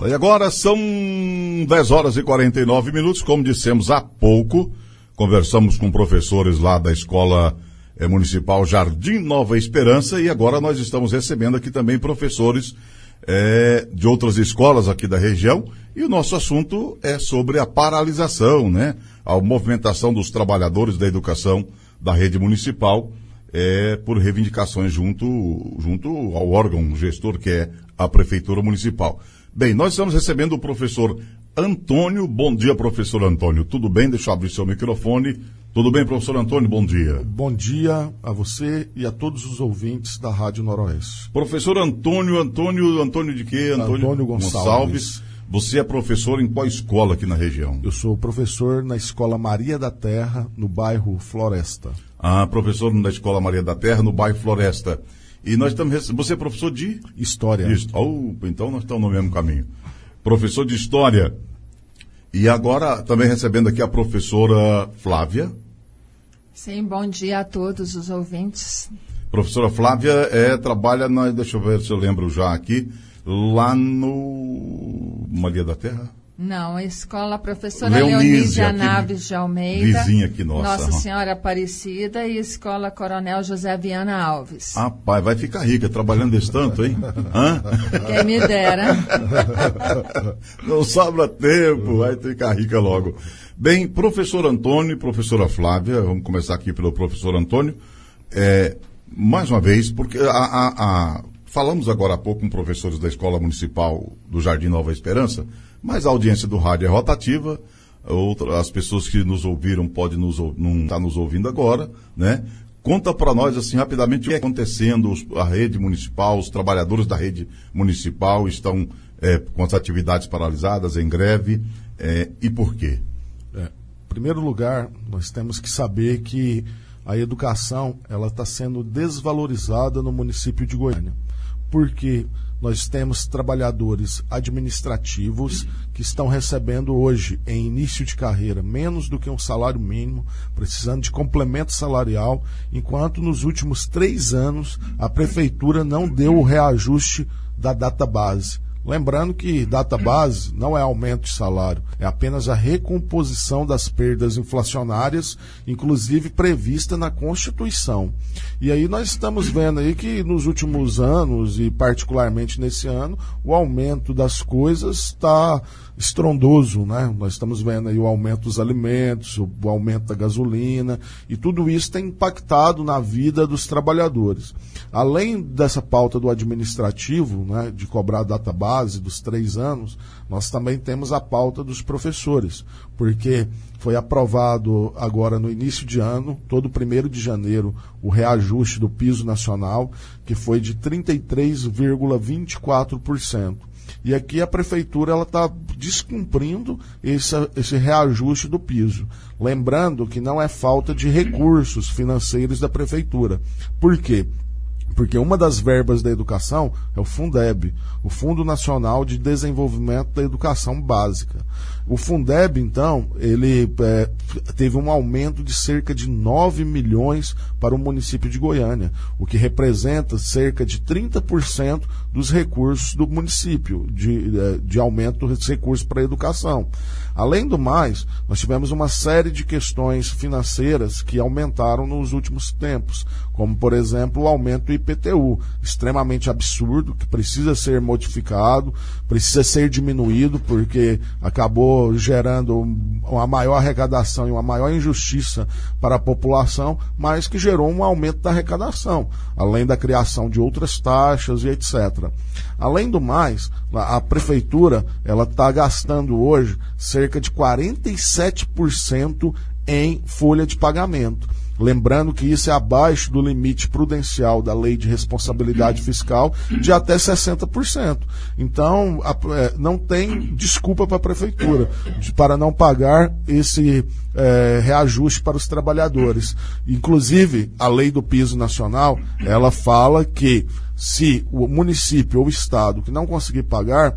E agora são 10 horas e 49 minutos, como dissemos há pouco, conversamos com professores lá da Escola Municipal Jardim Nova Esperança e agora nós estamos recebendo aqui também professores de outras escolas aqui da região e o nosso assunto é sobre a paralisação, né? A movimentação dos trabalhadores da educação da rede municipal por reivindicações junto ao órgão gestor que é a Prefeitura Municipal. Bem, nós estamos recebendo o professor Antônio. Bom dia, professor Antônio. Tudo bem? Deixa eu abrir seu microfone. Tudo bem, professor Antônio? Bom dia. Bom dia a você e a todos os ouvintes da Rádio Noroeste. Professor Antônio de quê? Antônio Gonçalves. Você é professor em qual escola aqui na região? Eu sou professor na Escola Maria da Terra, no bairro Floresta. Ah, professor na Escola Maria da Terra, no bairro Floresta. E nós estamos... Você é professor de? História. Então nós estamos no mesmo caminho. Professor de História. E agora também recebendo aqui a professora Flávia. Sim, bom dia a todos os ouvintes. Professora Flávia trabalha deixa eu ver se eu lembro já aqui, lá no Maria da Terra? Não, a escola professora Leonísia Naves de Almeida, vizinha aqui Nossa Senhora Aparecida e escola Coronel José Viana Alves. Rapaz, vai ficar rica trabalhando esse tanto, hein? Hã? Quem me dera. Não sobra tempo, vai ficar rica logo. Bem, professor Antônio e professora Flávia, vamos começar aqui pelo professor Antônio. Mais uma vez, porque falamos agora há pouco com professores da Escola Municipal do Jardim Nova Esperança, mas a audiência do rádio é rotativa, as pessoas que nos ouviram podem não estar nos ouvindo agora, né? Conta para nós, assim, rapidamente, o que está acontecendo, a rede municipal, os trabalhadores da rede municipal estão com as atividades paralisadas, em greve, e por quê? Em primeiro lugar, nós temos que saber que a educação ela está sendo desvalorizada no município de Goiânia. Porque nós temos trabalhadores administrativos que estão recebendo hoje, em início de carreira, menos do que um salário mínimo, precisando de complemento salarial, enquanto nos últimos 3 anos a prefeitura não deu o reajuste da database. Lembrando que database não é aumento de salário, é apenas a recomposição das perdas inflacionárias, inclusive prevista na Constituição. E aí nós estamos vendo aí que nos últimos anos, e particularmente nesse ano, o aumento das coisas está estrondoso, né? Nós estamos vendo aí o aumento dos alimentos, o aumento da gasolina, e tudo isso tem impactado na vida dos trabalhadores. Além dessa pauta do administrativo, né, de cobrar a database dos 3 anos, nós também temos a pauta dos professores, porque foi aprovado agora no início de ano, todo 1º de janeiro, o reajuste do piso nacional, que foi de 33,24%. E aqui a prefeitura está descumprindo esse reajuste do piso. Lembrando que não é falta de recursos financeiros da prefeitura. Por quê? Porque uma das verbas da educação é o Fundeb, o Fundo Nacional de Desenvolvimento da Educação Básica. O Fundeb, então, ele teve um aumento de cerca de 9 milhões para o município de Goiânia, o que representa cerca de 30% dos recursos do município, de aumento dos recursos para a educação. Além do mais, nós tivemos uma série de questões financeiras que aumentaram nos últimos tempos, como, por exemplo, o aumento do IPTU, extremamente absurdo, que precisa ser modificado, precisa ser diminuído, porque acabou gerando uma maior arrecadação e uma maior injustiça para a população, mas que gerou um aumento da arrecadação, além da criação de outras taxas e etc. Além do mais, a prefeitura está gastando hoje cerca de 47% em folha de pagamento. Lembrando que isso é abaixo do limite prudencial da Lei de Responsabilidade Fiscal de até 60%. Então, não tem desculpa para a prefeitura para não pagar esse reajuste para os trabalhadores. Inclusive, a Lei do Piso Nacional, ela fala que se o município ou o estado que não conseguir pagar,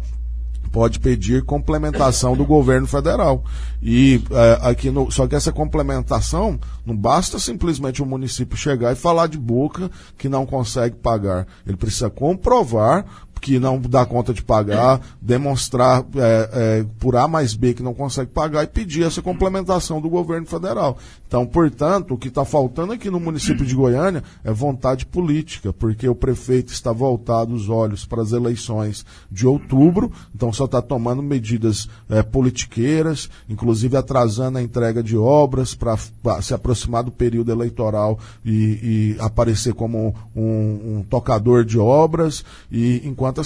pode pedir complementação do governo federal. E só que essa complementação não basta simplesmente o município chegar e falar de boca que não consegue pagar. Ele precisa comprovar que não dá conta de pagar, demonstrar por A mais B que não consegue pagar e pedir essa complementação do governo federal. Então, portanto, o que está faltando aqui no município de Goiânia é vontade política, porque o prefeito está voltado os olhos para as eleições de outubro, então só está tomando medidas politiqueiras, inclusive atrasando a entrega de obras para se aproximar do período eleitoral e aparecer como um tocador de obras, e enquanto a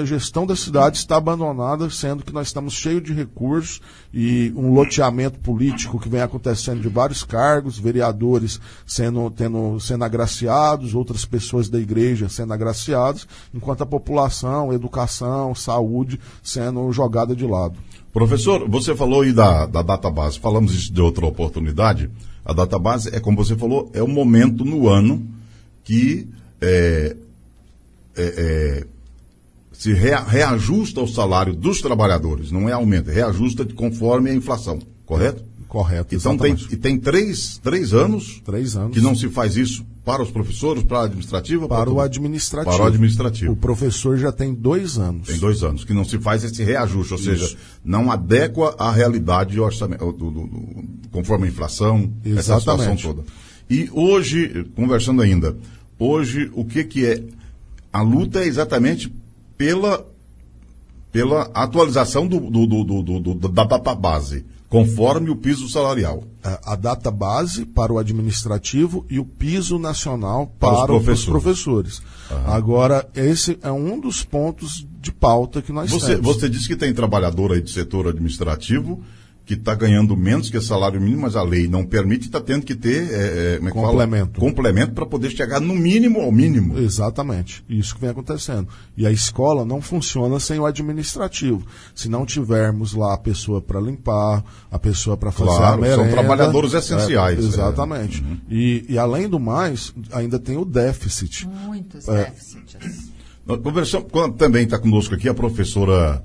gestão da cidade está abandonada, sendo que nós estamos cheios de recursos e um loteamento político que vem acontecendo de vários cargos, vereadores sendo agraciados, outras pessoas da igreja sendo agraciadas, enquanto a população, educação, saúde sendo jogada de lado. Professor, você falou aí da database, falamos isso de outra oportunidade. A database é, como você falou, é o momento no ano que se reajusta o salário dos trabalhadores, não é aumento, reajusta conforme a inflação, correto? Correto, então tem três anos que não se faz isso para os professores, para a administrativa? Para o administrativo. Para o administrativo. O professor já tem 2 anos. Tem 2 anos, que não se faz esse reajuste, ou seja, não adequa à realidade conforme a inflação, essa situação toda. E hoje, conversando ainda, hoje o que é? A luta é exatamente pela atualização da database, conforme o piso salarial. A database para o administrativo e o piso nacional para os professores. Uhum. Agora, esse é um dos pontos de pauta que nós temos. Você disse que tem trabalhador aí do setor administrativo que está ganhando menos que o salário mínimo, mas a lei não permite, está tendo que ter complemento para poder chegar no mínimo ao mínimo. Exatamente, isso que vem acontecendo. E a escola não funciona sem o administrativo. Se não tivermos lá a pessoa para limpar, a pessoa para fazer a merenda... São trabalhadores essenciais. Exatamente. Uhum. E além do mais, ainda tem o déficit. Muitos déficits. Conversamos, também está conosco aqui a professora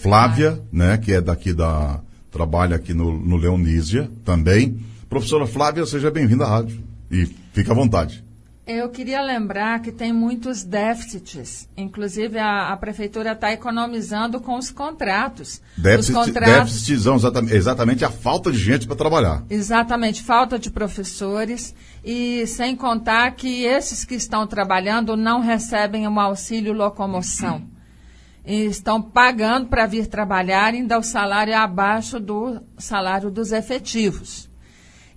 Flávia, né, que é daqui trabalha aqui no Leonísia também. Professora Flávia, seja bem-vinda à rádio e fique à vontade. Eu queria lembrar que tem muitos déficits. Inclusive, a prefeitura está economizando com os contratos. Déficits são exatamente a falta de gente para trabalhar. Exatamente, falta de professores. E sem contar que esses que estão trabalhando não recebem um auxílio locomoção. E estão pagando para vir trabalhar, ainda o salário é abaixo do salário dos efetivos.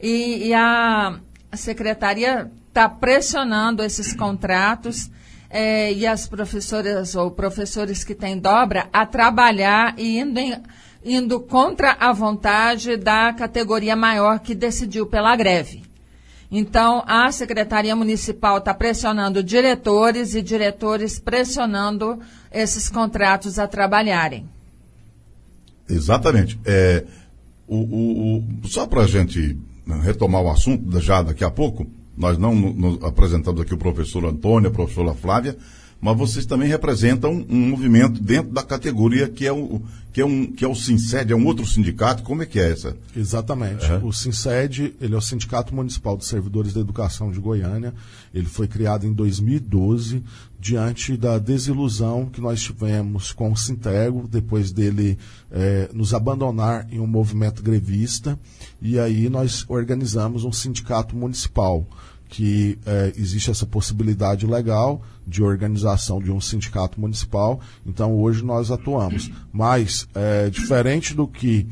E a secretaria está pressionando esses contratos e as professoras ou professores que têm dobra a trabalhar e indo contra a vontade da categoria maior que decidiu pela greve. Então, a Secretaria Municipal está pressionando diretores e diretores pressionando esses contratos a trabalharem. Exatamente. Só para a gente retomar o assunto, já daqui a pouco, nós não apresentamos aqui o professor Antônio, a professora Flávia, mas vocês também representam um movimento dentro da categoria que é o SINCED, é um outro sindicato. Como é que é essa? Exatamente. O SINCED, ele é o Sindicato Municipal dos Servidores da Educação de Goiânia. Ele foi criado em 2012, diante da desilusão que nós tivemos com o Sintego, depois dele nos abandonar em um movimento grevista. E aí nós organizamos um sindicato municipal, que existe essa possibilidade legal de organização de um sindicato municipal. Então, hoje nós atuamos. Mas, diferente do que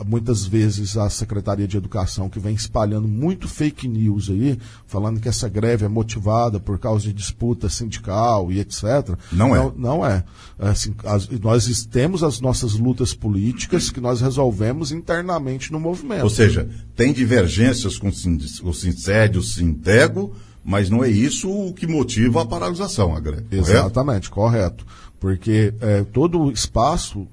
muitas vezes a Secretaria de Educação, que vem espalhando muito fake news aí, falando que essa greve é motivada por causa de disputa sindical e etc. Não é. Assim, nós temos as nossas lutas políticas que nós resolvemos internamente no movimento. Ou seja, tem divergências com o SINCED, o Sintego, mas não é isso o que motiva a paralisação, a greve. Exatamente, correto. porque todo espaço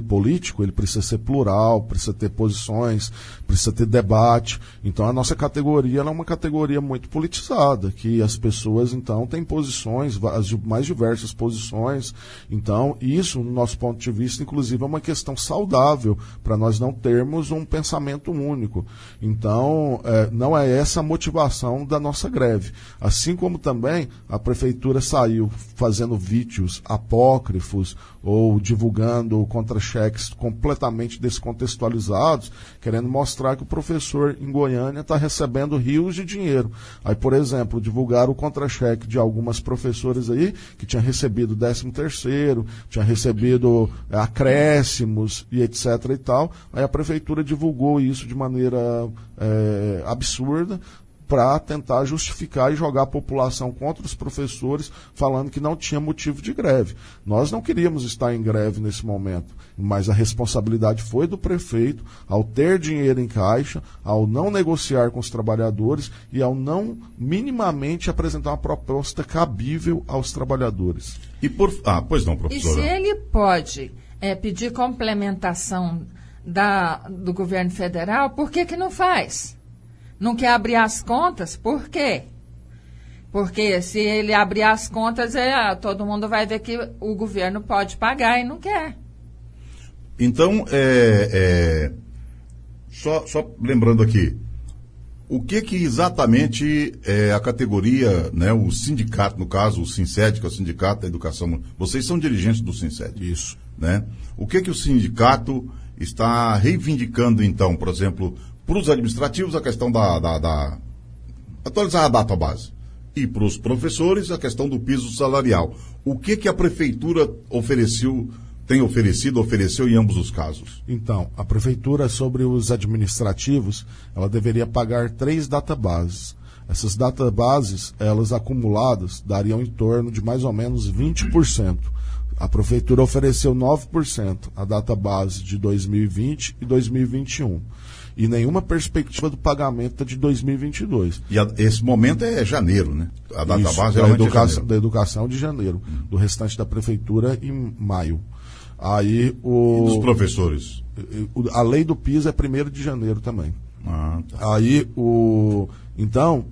político, ele precisa ser plural, precisa ter posições, precisa ter debate. Então a nossa categoria ela é uma categoria muito politizada, que as pessoas então têm posições, as mais diversas posições. Então isso, no nosso ponto de vista, inclusive é uma questão saudável para nós não termos um pensamento único. Então não é essa a motivação da nossa greve. Assim como também a prefeitura saiu fazendo vídeos apócrifos ou divulgando contra-cheques completamente descontextualizados, querendo mostrar que o professor em Goiânia está recebendo rios de dinheiro. Aí, por exemplo, divulgaram o contra-cheque de algumas professoras aí que tinham recebido 13º, tinham recebido acréscimos e etc. e tal. Aí a prefeitura divulgou isso de maneira absurda, para tentar justificar e jogar a população contra os professores, falando que não tinha motivo de greve. Nós não queríamos estar em greve nesse momento, mas a responsabilidade foi do prefeito, ao ter dinheiro em caixa, ao não negociar com os trabalhadores e ao não minimamente apresentar uma proposta cabível aos trabalhadores. Pois não, professora. E se ele pode pedir complementação do governo federal, por que não faz? Não quer abrir as contas? Por quê? Porque se ele abrir as contas, todo mundo vai ver que o governo pode pagar e não quer. Então, só lembrando aqui, o que exatamente a categoria, né, o sindicato, no caso, o Sinced, que é o Sindicato da Educação, vocês são dirigentes do Sinced. Isso. Né? O que o sindicato está reivindicando, então, por exemplo, para os administrativos, a questão da atualizar a database. E para os professores, a questão do piso salarial. O que a prefeitura ofereceu em ambos os casos? Então, a prefeitura, sobre os administrativos, ela deveria pagar 3 databases. Essas databases, elas acumuladas, dariam em torno de mais ou menos 20%. A prefeitura ofereceu 9%, a database de 2020 e 2021. E nenhuma perspectiva do pagamento de 2022. E esse momento é janeiro, né? A database da educação de janeiro. Do restante da prefeitura em maio. Aí E dos professores? A lei do PIS é 1º de janeiro também. Tá. Aí então,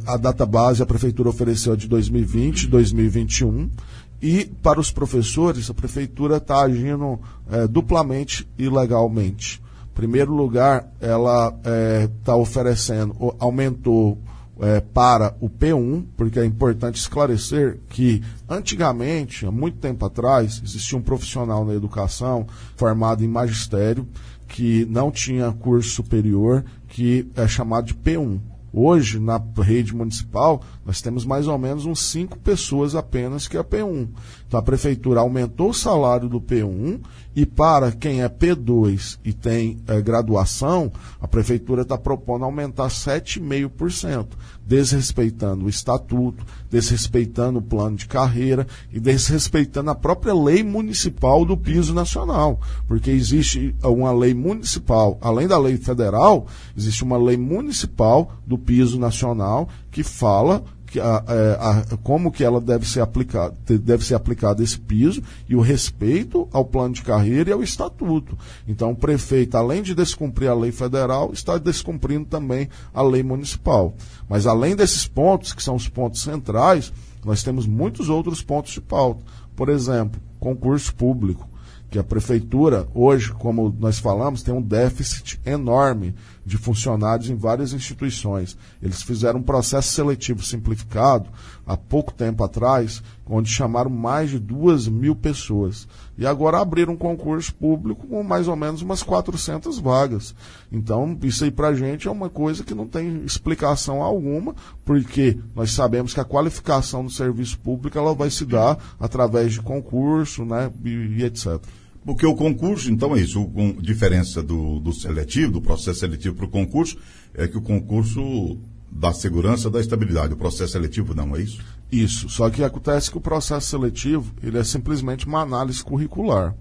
a database a prefeitura ofereceu de 2020 e 2021. E para os professores, a prefeitura está agindo duplamente ilegalmente. Em primeiro lugar, ela está oferecendo, aumentou para o P1, porque é importante esclarecer que antigamente, há muito tempo atrás, existia um profissional na educação formado em magistério que não tinha curso superior, que é chamado de P1. Hoje, na rede municipal, nós temos mais ou menos uns 5 pessoas apenas que é P1. Então, a prefeitura aumentou o salário do P1 e para quem é P2 e tem graduação, a prefeitura está propondo aumentar 7,5%, desrespeitando o estatuto, desrespeitando o plano de carreira e desrespeitando a própria lei municipal do piso nacional. Porque existe uma lei municipal, além da lei federal, existe uma lei municipal do piso nacional que fala que como que ela deve ser aplicado esse piso e o respeito ao plano de carreira e ao estatuto. Então o prefeito, além de descumprir a lei federal, está descumprindo também a lei municipal. Mas além desses pontos, que são os pontos centrais, nós temos muitos outros pontos de pauta. Por exemplo, concurso público, que a prefeitura, hoje, como nós falamos, tem um déficit enorme de funcionários em várias instituições. Eles fizeram um processo seletivo simplificado há pouco tempo atrás, onde chamaram mais de 2.000 pessoas. E agora abriram um concurso público com mais ou menos umas 400 vagas. Então, isso aí pra gente é uma coisa que não tem explicação alguma, porque nós sabemos que a qualificação do serviço público ela vai se dar através de concurso, né, e etc. Porque o concurso, então é isso, a diferença do seletivo, do processo seletivo para o concurso, é que o concurso dá segurança, dá estabilidade. O processo seletivo não, é isso? Isso, só que acontece que o processo seletivo ele é simplesmente uma análise curricular.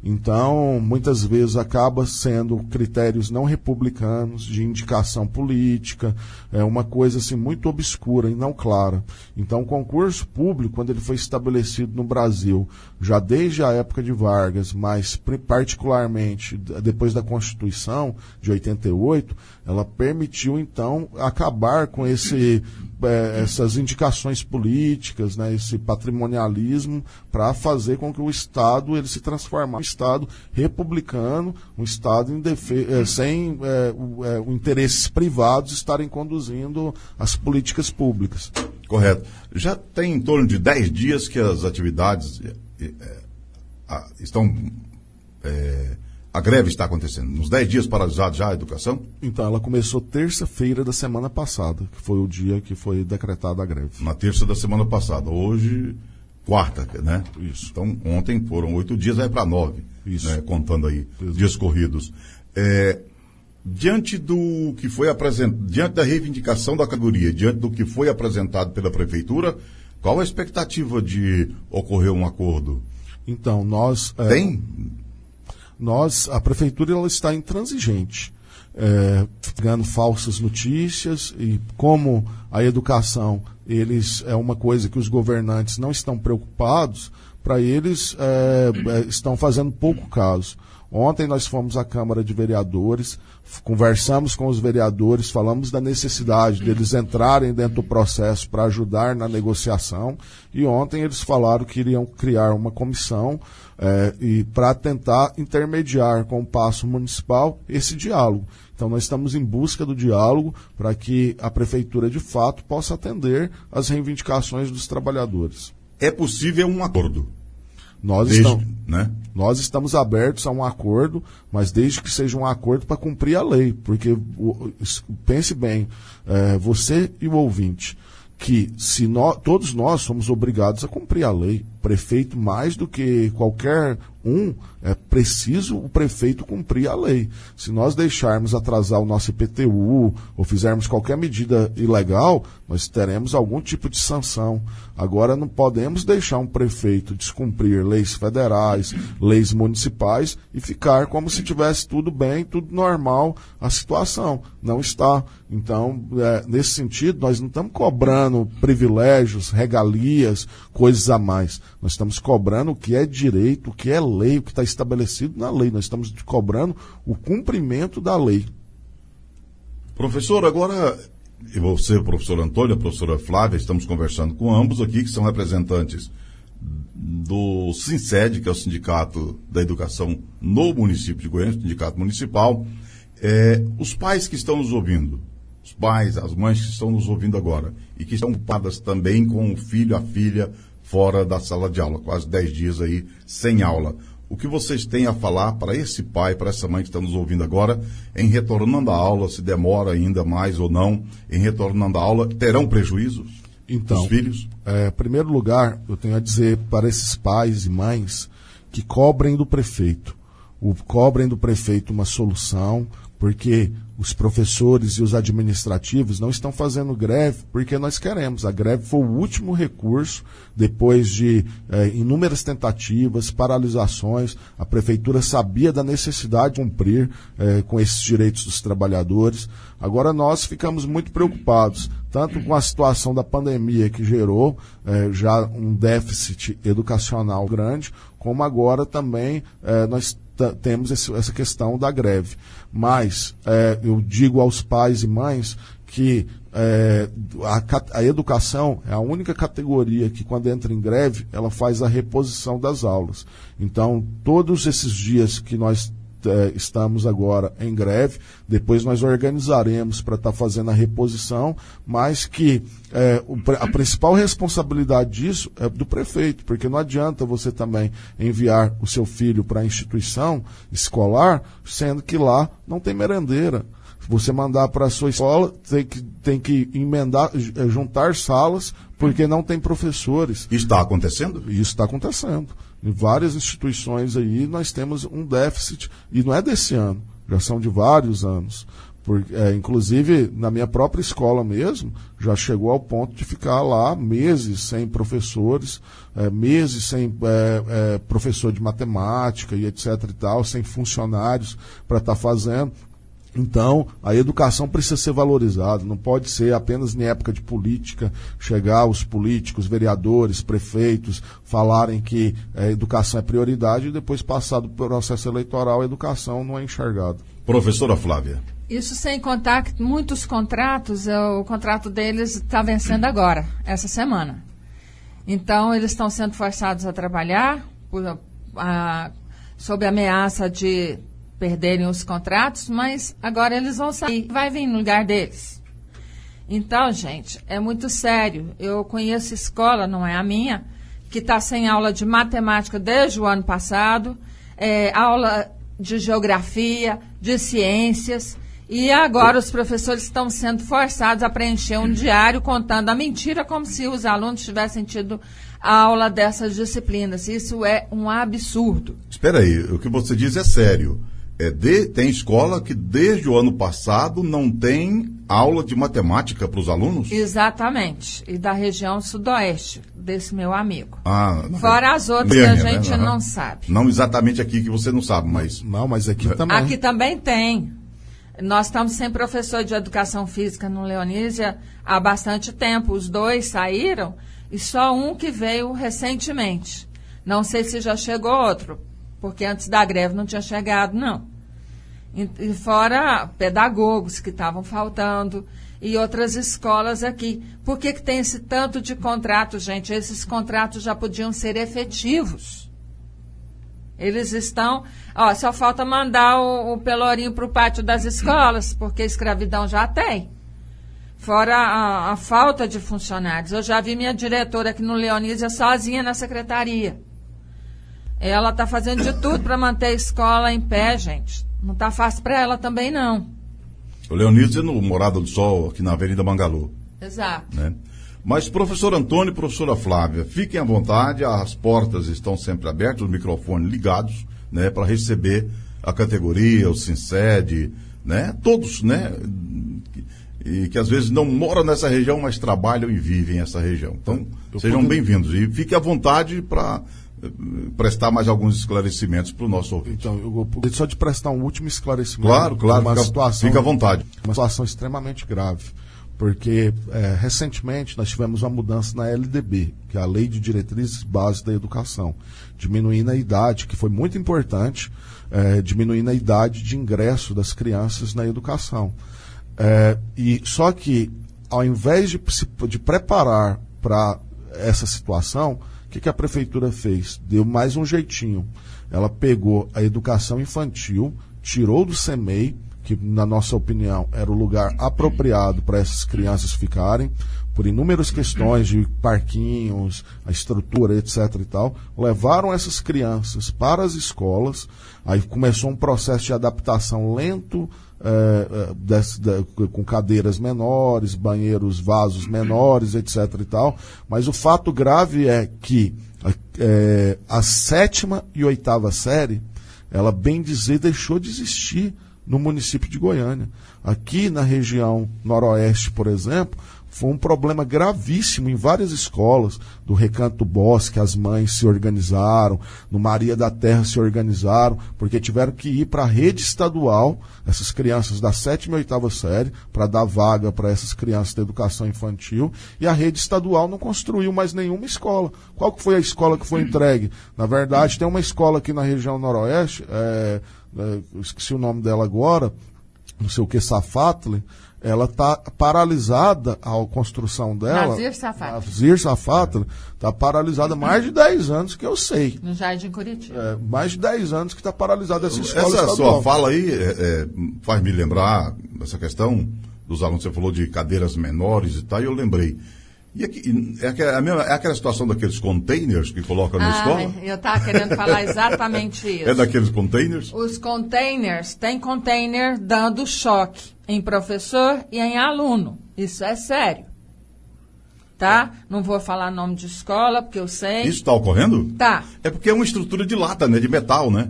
Então, muitas vezes acaba sendo critérios não republicanos, de indicação política, é uma coisa assim muito obscura e não clara. Então, o concurso público, quando ele foi estabelecido no Brasil, já desde a época de Vargas, mas particularmente depois da Constituição de 88, ela permitiu então acabar com essas indicações políticas, né, esse patrimonialismo, para fazer com que o Estado ele se transformasse em um Estado republicano, um Estado sem interesses privados estarem conduzindo as políticas públicas. Correto. Já tem em torno de 10 dias que as atividades estão... a greve está acontecendo. Nos 10 dias paralisados já a educação? Então, ela começou terça-feira da semana passada, que foi o dia que foi decretada a greve. Na terça da semana passada. Hoje, quarta, né? Isso. Então, ontem foram 8 dias, vai para 9. Isso. Né? Contando aí, dias corridos. Diante do que foi apresentado, diante da reivindicação da categoria, diante do que foi apresentado pela Prefeitura, qual a expectativa de ocorrer um acordo? Então, Tem? A Prefeitura ela está intransigente, pegando falsas notícias, e como a educação é uma coisa que os governantes não estão preocupados, para eles estão fazendo pouco caso. Ontem nós fomos à Câmara de Vereadores, conversamos com os vereadores, falamos da necessidade deles entrarem dentro do processo para ajudar na negociação, e ontem eles falaram que iriam criar uma comissão e para tentar intermediar com o Paço Municipal esse diálogo. Então nós estamos em busca do diálogo para que a Prefeitura de fato possa atender às reivindicações dos trabalhadores. É possível um acordo? Nós estamos abertos a um acordo, mas desde que seja um acordo para cumprir a lei, porque pense bem, você e o ouvinte, que todos nós somos obrigados a cumprir a lei. Prefeito, mais do que qualquer é preciso o prefeito cumprir a lei. Se nós deixarmos atrasar o nosso IPTU ou fizermos qualquer medida ilegal, nós teremos algum tipo de sanção. Agora, não podemos deixar um prefeito descumprir leis federais, leis municipais e ficar como se tivesse tudo bem, tudo normal a situação. Não está. Então, nesse sentido, nós não estamos cobrando privilégios, regalias, coisas a mais. Nós estamos cobrando o que é direito, o que é lei, o que está estabelecido na lei. Nós estamos cobrando o cumprimento da lei. Professor, agora, você, o professor Antônio, a professora Flávia, estamos conversando com ambos aqui, que são representantes do SINCED, que é o Sindicato da Educação no município de Goiânia, Sindicato Municipal. Os pais que estão nos ouvindo, os pais, as mães que estão nos ouvindo agora, e que estão ocupadas também com o filho, a filha, fora da sala de aula, quase 10 dias aí sem aula. O que vocês têm a falar para esse pai, para essa mãe que está nos ouvindo agora, em retornando à aula, se demora ainda mais ou não, em retornando à aula, terão prejuízos? Então, os filhos? Em primeiro lugar, eu tenho a dizer para esses pais e mães que cobrem do prefeito. Cobrem do prefeito uma solução, porque os professores e os administrativos não estão fazendo greve porque nós queremos. A greve foi o último recurso, depois de inúmeras tentativas, paralisações. A prefeitura sabia da necessidade de cumprir com esses direitos dos trabalhadores. Agora nós ficamos muito preocupados, tanto com a situação da pandemia que gerou já um déficit educacional grande, como agora também nós temos essa questão da greve. Mas eu digo aos pais e mães que a educação é a única categoria que, quando entra em greve, ela faz a reposição das aulas. Então, todos esses dias que nós estamos agora em greve, depois nós organizaremos para estar fazendo a reposição, mas que a principal responsabilidade disso é do prefeito, porque não adianta você também enviar o seu filho para a instituição escolar, sendo que lá não tem merendeira. Você mandar para a sua escola, tem que emendar, juntar salas, porque não tem professores. Está acontecendo? Isso está acontecendo. Em várias instituições aí nós temos um déficit, e não é desse ano, já são de vários anos. Inclusive, na minha própria escola mesmo, já chegou ao ponto de ficar lá meses sem professores, meses sem professor de matemática e etc. e tal, sem funcionários para estar fazendo. Então, a educação precisa ser valorizada, não pode ser apenas em época de política, chegar os políticos, vereadores, prefeitos, falarem que a educação é prioridade e depois, passado o processo eleitoral, a educação não é enxergada. Professora Flávia. Isso sem contar que muitos contratos, o contrato deles está vencendo agora, essa semana. Então, eles estão sendo forçados a trabalhar sob ameaça de perderem os contratos, mas agora eles vão sair, vai vir no lugar deles. Então, gente, é muito sério. Eu conheço escola, não é a minha, que está sem aula de matemática desde o ano passado, aula de geografia, de ciências, e agora os professores estão sendo forçados a preencher um diário contando a mentira como se os alunos tivessem tido aula dessas disciplinas. Isso é um absurdo. Espera aí, o que você diz é sério. Tem escola que desde o ano passado não tem aula de matemática para os alunos? Exatamente. E da região sudoeste, desse meu amigo. Fora as outras que a gente não sabe. Não exatamente aqui que você não sabe, mas... Não, mas aqui também. Aqui também tem. Nós estamos sem professor de educação física no Leonísia há bastante tempo. Os 2 saíram e só um que veio recentemente. Não sei se já chegou outro, porque antes da greve não tinha chegado, não. E fora pedagogos que estavam faltando e outras escolas aqui. Por que tem esse tanto de contrato, gente? Esses contratos já podiam ser efetivos. Eles estão... só falta mandar o pelourinho para o pátio das escolas, porque escravidão já tem. Fora a falta de funcionários. Eu já vi minha diretora aqui no Leonísia sozinha na secretaria. Ela está fazendo de tudo para manter a escola em pé, gente. Não está fácil para ela também, não. O Leonísia no Morada do Sol, aqui na Avenida Mangalô. Exato. Né? Mas, professor Antônio e professora Flávia, fiquem à vontade, as portas estão sempre abertas, os microfones ligados, né, para receber a categoria, o Sinced, né, todos, né, e que às vezes não moram nessa região, mas trabalham e vivem essa região. Então, sejam bem-vindos e fiquem à vontade para prestar mais alguns esclarecimentos para o nosso ouvinte. Então, eu gostaria só de prestar um último esclarecimento. Claro, fica à vontade. Uma situação extremamente grave, porque recentemente nós tivemos uma mudança na LDB, que é a Lei de Diretrizes Básicas da Educação, diminuindo a idade, que foi muito importante, diminuindo a idade de ingresso das crianças na educação. E só que, ao invés de preparar para essa situação, o que a prefeitura fez? Deu mais um jeitinho. Ela pegou a educação infantil, tirou do CEMEI, que, na nossa opinião, era o lugar apropriado para essas crianças ficarem, por inúmeras questões de parquinhos, a estrutura, etc. e tal, levaram essas crianças para as escolas, aí começou um processo de adaptação lento, com cadeiras menores, banheiros, vasos menores, etc. e tal, mas o fato grave é que a 7ª e 8ª série, ela, bem dizer, deixou de existir no município de Goiânia. Aqui na região noroeste, por exemplo, foi um problema gravíssimo em várias escolas, do Recanto Bosque, as mães se organizaram, no Maria da Terra se organizaram, porque tiveram que ir para a rede estadual, essas crianças da 7ª e 8ª série, para dar vaga para essas crianças da educação infantil, e a rede estadual não construiu mais nenhuma escola. Qual que foi a escola que foi entregue? Na verdade, tem uma escola aqui na região noroeste, esqueci o nome dela agora, não sei o que, Safatli, ela está paralisada, a construção dela. Nazir Safatli está paralisada há mais de 10 anos, que eu sei. No Jardim Curitiba. Mais de 10 anos que está paralisada essa escola estadual. Essa sua fala aí faz me lembrar essa questão dos alunos. Você falou de cadeiras menores e tal, e eu lembrei. E aqui, é aquela situação daqueles containers que colocam na escola? Eu estava querendo falar exatamente isso. É daqueles containers? Os containers, tem container dando choque em professor e em aluno. Isso é sério. Tá? Não vou falar nome de escola, porque eu sei. Isso está ocorrendo? Tá. É porque é uma estrutura de lata, né? De metal, né?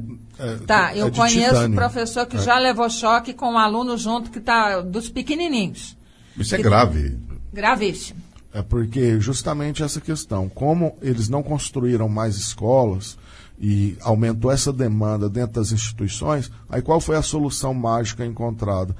Tá, eu de conheço titânio. professor que já levou choque com um aluno junto que tá dos pequenininhos. Isso é grave. Gravíssimo. É porque justamente essa questão, como eles não construíram mais escolas e aumentou essa demanda dentro das instituições, aí qual foi a solução mágica encontrada?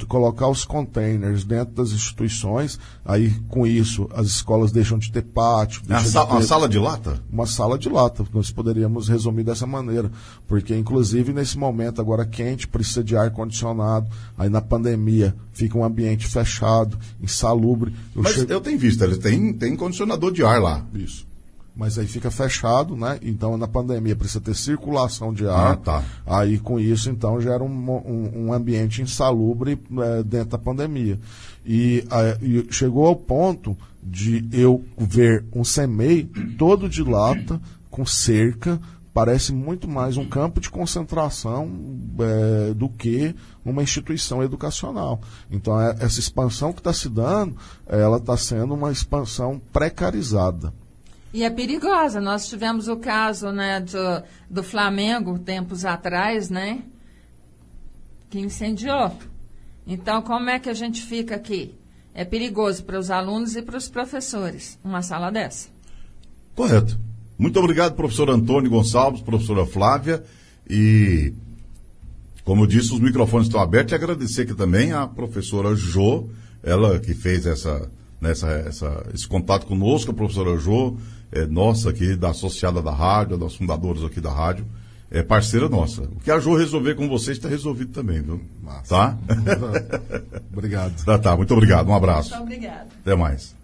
Colocar os containers dentro das instituições, aí com isso as escolas deixam de ter pátio. Uma sala de lata? Uma sala de lata, nós poderíamos resumir dessa maneira, porque inclusive nesse momento agora quente, precisa de ar-condicionado, aí na pandemia fica um ambiente fechado, insalubre. Mas eu tenho visto, eles têm condicionador de ar lá. Isso. Mas aí fica fechado, né? Então na pandemia precisa ter circulação de ar. Tá. Aí com isso então gera um ambiente insalubre dentro da pandemia. E chegou ao ponto de eu ver um CEMEI todo de lata, com cerca, parece muito mais um campo de concentração do que uma instituição educacional. Então essa expansão que está se dando, ela está sendo uma expansão precarizada. E é perigosa. Nós tivemos o caso, né, do Flamengo, tempos atrás, né, que incendiou. Então, como é que a gente fica aqui? É perigoso para os alunos e para os professores, uma sala dessa. Correto. Muito obrigado, professor Antônio Gonçalves, professora Flávia. E, como eu disse, os microfones estão abertos. E agradecer aqui também a professora Jô, ela que fez esse contato conosco, a professora Jô, nossa aqui, da associada da rádio, das fundadoras aqui da rádio, é parceira nossa. O que a Jô resolver com vocês está resolvido também, viu? Massa. Tá? Obrigado. Tá, muito obrigado. Um abraço. Muito obrigada. Até mais.